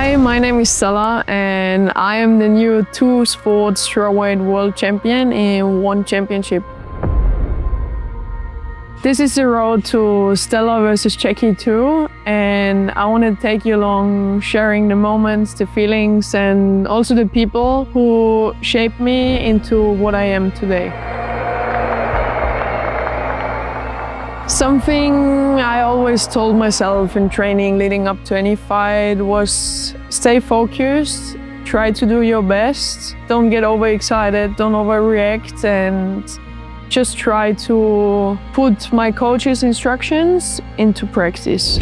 Hi, my name is Stella and I am the new two-sport strawweight world champion in one championship. This is the road to Stella versus Jackie 2, and I want to take you along sharing the moments, the feelings and also the people who shaped me into what I am today. Something I always told myself in training leading up to any fight was stay focused, try to do your best, don't get overexcited, don't overreact, and just try to put my coach's instructions into practice.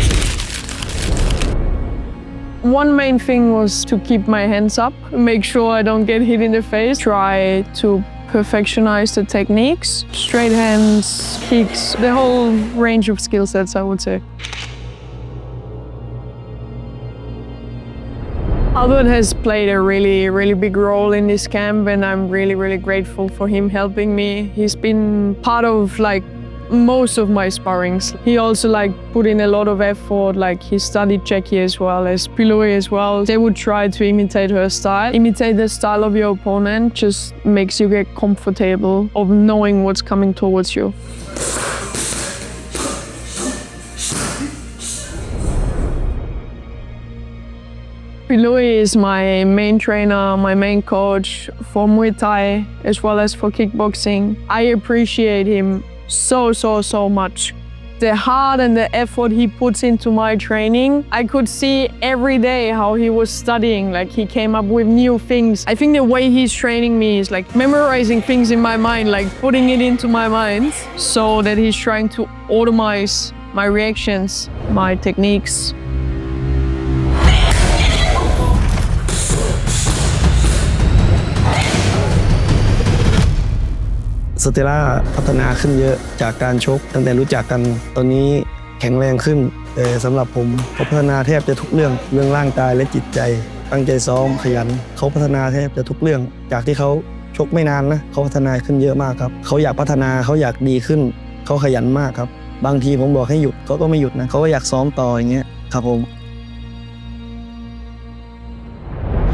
One main thing was to keep my hands up, make sure I don't get hit in the face, try to perfectionize the techniques, straight hands, kicks, the whole range of skill sets, I would say. Albert has played a really big role in this camp, and I'm really grateful for him helping me. He's been part of most of my sparrings. He also put in a lot of effort, he studied Jackie as well as Pilui as well. They would try to imitate her style. Imitate the style of your opponent just makes you get comfortable of knowing what's coming towards you. Pilui is my main trainer, my main coach for Muay Thai as well as for kickboxing. I appreciate him so much. The heart and the effort he puts into my training, I could see every day how he was studying, he came up with new things. I think the way he's training me is memorizing things in my mind, putting it into my mind, so that he's trying to automate my reactions, my techniques.สเตลล่าพัฒนาขึ้นเยอะจากการชกตั้งแต่รู้จักกันตอนนี้แข็งแรงขึ้นแต่สำหรับผมเขาพัฒนาแทบจะทุกเรื่องร่างกายและจิตใจตั้งใจซ้อมขยันเขาพัฒนาแทบจะทุกเรื่องจากที่เขาชกไม่นานนะเขาพัฒนาขึ้นเยอะมากครับเขาอยากพัฒนาเขาอยากดีขึ้นเขาขยันมากครับบางทีผมบอกให้หยุดเขาก็ไม่หยุดนะเขาก็อยากซ้อมต่ออย่างเงี้ยครับผม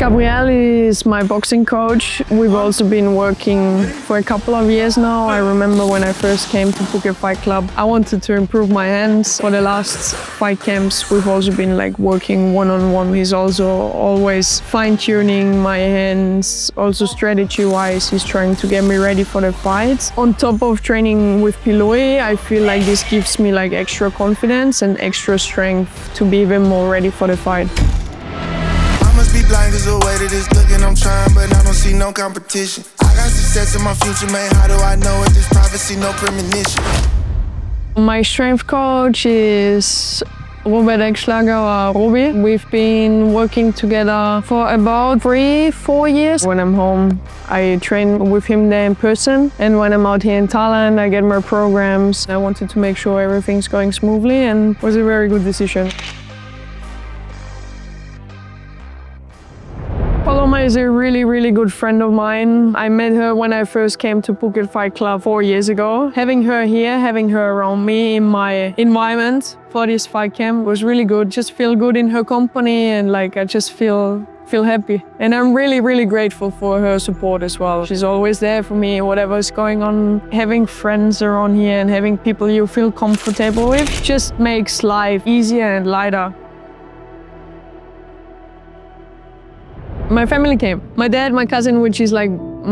Gabriel is my boxing coach. We've also been working for a couple of years now. I remember when I first came to Phuket Fight Club, I wanted to improve my hands. For the last fight camps, we've also been working one-on-one. He's also always fine-tuning my hands. Also strategy-wise, he's trying to get me ready for the fights. On top of training with Pilui, I feel like this gives me extra confidence and extra strength to be even more ready for the fight. Be blind cause the way that it's looking, I'm trying, but I don't see no competition. I got success in my future, man, how do I know it? This prophecy, no premonition. My strength coach is Robert Eckschlager or Robi. We've been working together for about 3-4 years. When I'm home, I train with him there in person, and when I'm out here in Thailand, I get more programs. I wanted to make sure everything's going smoothly, and it was a very good decision. Paloma is a really good friend of mine. I met her when I first came to Phuket Fight Club 4 years ago. Having her here, having her around me in my environment for this fight camp was really good. Just feel good in her company, and I just feel happy. And I'm really grateful for her support as well. She's always there for me, whatever's going on. Having friends around here and having people you feel comfortable with just makes life easier and lighter. My family came. My dad, my cousin, which is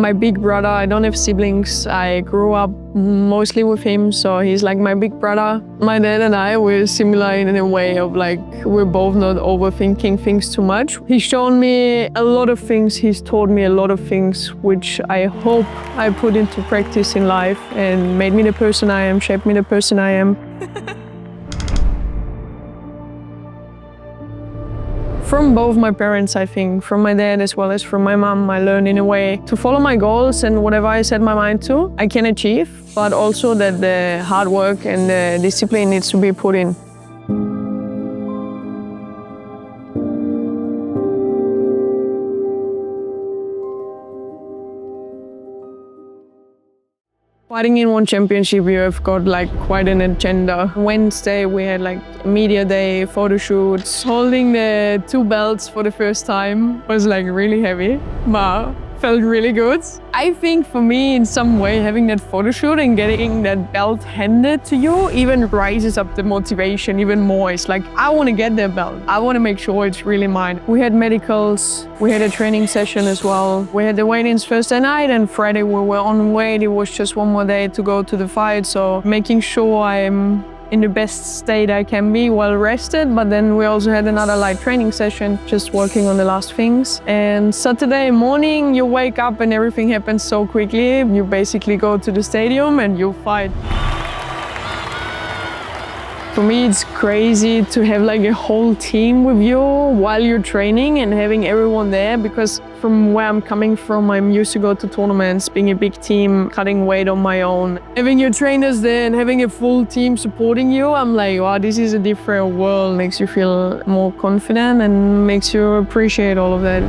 my big brother. I don't have siblings. I grew up mostly with him, so he's my big brother. My dad and I were similar in a way of we're both not overthinking things too much. He's shown me a lot of things. He's taught me a lot of things, which I hope I put into practice in life and made me the person I am, shaped me the person I am. From both my parents, I think, from my dad as well as from my mom, I learned in a way to follow my goals, and whatever I set my mind to, I can achieve, but also that the hard work and the discipline needs to be put in. Fighting in one championship, you have got like quite an agenda. Wednesday we had like media day, photo shoots. Holding the 2 belts for the first time was like really heavy, but felt really good. I think for me, in some way, having that photo shoot and getting that belt handed to you even rises up the motivation even more. It's like, I want to get that belt. I want to make sure it's really mine. We had medicals, we had a training session as well. We had the weigh-ins Thursday night, and Friday we were on weight. It was just one more day to go to the fight. So making sure I'm in the best state I can be, well rested. But then we also had another light training session, just working on the last things. And Saturday morning, you wake up and everything happens so quickly. You basically go to the stadium and you fight. For me, it's crazy to have like a whole team with you while you're training and having everyone there, because from where I'm coming from, I'm used to go to tournaments, being a big team, cutting weight on my own. Having your trainers there and having a full team supporting you, I'm like, wow, this is a different world. Makes you feel more confident and makes you appreciate all of that.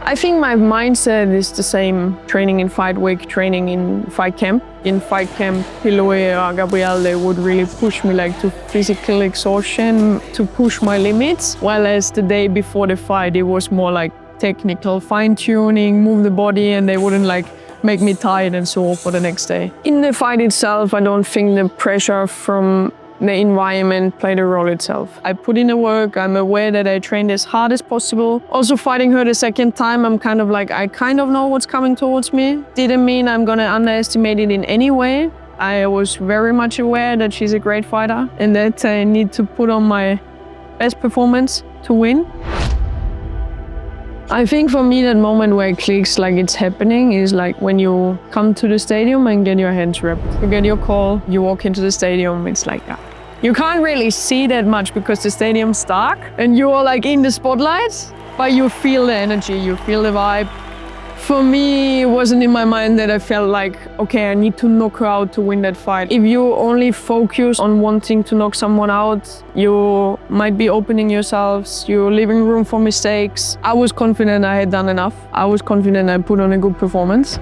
I think my mindset is the same. Training in fight week, training in fight camp. In fight camp, Piloe or Gabriel, they would really push me like to physical exhaustion, to push my limits. While as the day before the fight, it was more like technical fine-tuning, move the body, and they wouldn't like make me tired and sore for the next day. In the fight itself, I don't think the pressure from the environment played a role itself. I put in the work, I'm aware that I trained as hard as possible. Also fighting her the second time, I'm kind of like, I kind of know what's coming towards me. Didn't mean I'm gonna underestimate it in any way. I was very much aware that she's a great fighter and that I need to put on my best performance to win. I think for me, that moment where it clicks, like it's happening, is like when you come to the stadium and get your hands wrapped. You get your call, you walk into the stadium, it's like that. You can't really see that much because the stadium's dark and you're like in the spotlight, but you feel the energy, you feel the vibe. For me, it wasn't in my mind that I felt like, okay, I need to knock her out to win that fight. If you only focus on wanting to knock someone out, you might be opening yourselves, you're leaving room for mistakes. I was confident I had done enough. I was confident I put on a good performance.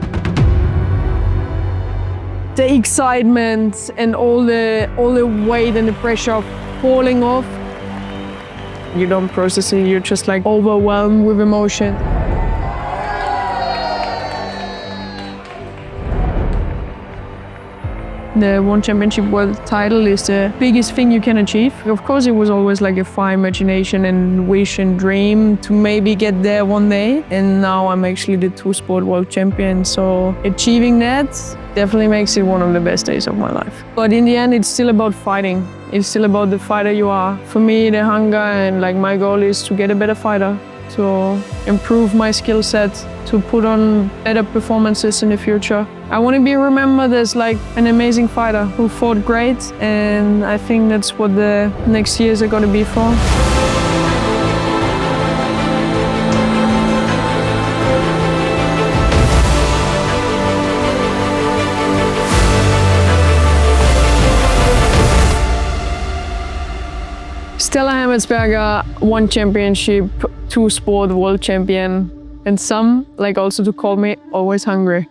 The excitement and all the weight and the pressure of falling off, you don't process it, you're just like overwhelmed with emotion. The One Championship World title is the biggest thing you can achieve. Of course, it was always like a far imagination and wish and dream to maybe get there one day. And now I'm actually the 2-sport world champion. So achieving that definitely makes it one of the best days of my life. But in the end, it's still about fighting. It's still about the fighter you are. For me, the hunger and like my goal is to get a better fighter, to improve my skill set, to put on better performances in the future. I want to be remembered as like an amazing fighter who fought great, and I think that's what the next years are going to be for. Stella Hemetsberger, 1 championship, 2-sport world champion, and some like also to call me always hungry.